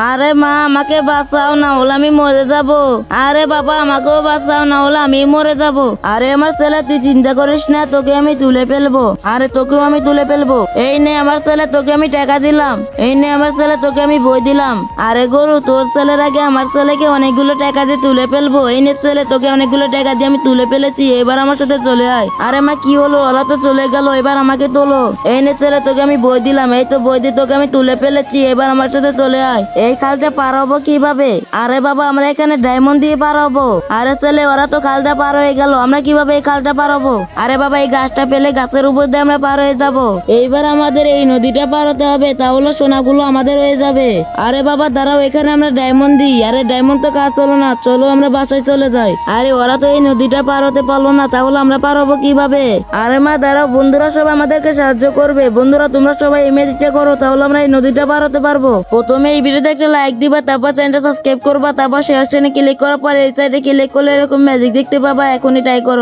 আরে মা আমাকে বাঁচাও, না হলে আমি মরে যাব। আরে বাবা আমাকেও বাঁচাও, না হলে আমি মরে যাব। আরে আমার ছেলে তুই চিন্তা করিস না, তোকে আমি তুলে ফেলবো। আরে তোকেও আমি তুলে ফেলবো। এই নে আমার ছেলে, তোকে আমি টাকা দিলাম। এই নে আমার ছেলে, তোকে আমি বই দিলাম। আরে গরু, তোর ছেলের আগে আমার ছেলেকে অনেকগুলো টাকা দিয়ে তুলে ফেলবো। এই নে ছেলে, তোকে অনেকগুলো টাকা দিয়ে আমি তুলে ফেলেছি, এবার আমার সাথে চলে আয়। আরে মা কি হলো, ওরা তো চলে গেল, এবার আমাকে তোলো। এই নে ছেলে, তোকে আমি বই দিলাম। এই তো বই দিয়ে তোকে আমি তুলে ফেলেছি, এবার আমার সাথে চলে আয়। এই খালটা পার হবো কিভাবে? আরে বাবা আমরা এখানে ডায়মন্ড দিয়ে পার হবো। আরে ছেলে, ওরা তো খালটা পার হয়ে গেল, আমরা কিভাবে এই খালটা পার হবো? আরে বাবা এই গাছটা পেলে গাছের উপর দিয়ে আমরা পার হয়ে যাব। এইবার আমাদের এই নদীটা পার হতে হবে, তাহলে সোনাগুলো আমাদের হয়ে যাবে। আরে বাবা দাঁড়াও, এখানে আমরা ডায়মন্ড দিই। আরে ডায়মন্ড তো কাজ চলো না, চলো আমরা বাসায় চলে যাই। আরে ওরা তো এই নদীটা পার হতে পারলো না, তাহলে আমরা পার হবো কিভাবে? আরে মা দাঁড়াও, বন্ধুরা সবাই আমাদেরকে সাহায্য করবে। বন্ধুরা তোমরা সবাই এই ম্যাজিকটা করো, তাহলে আমরা এই নদীটা পার হতে পারবো। প্রথমে এই ভিডিওতে একটা লাইক দিবা, তারপর চ্যানেলটা সাবস্ক্রাইব করবা, তারপর শেয়ার ক্লিক করার পর এই সাইডে ক্লিক করলে এরকম ম্যাজিক দেখতে পাবা। এখনই ট্রাই করো।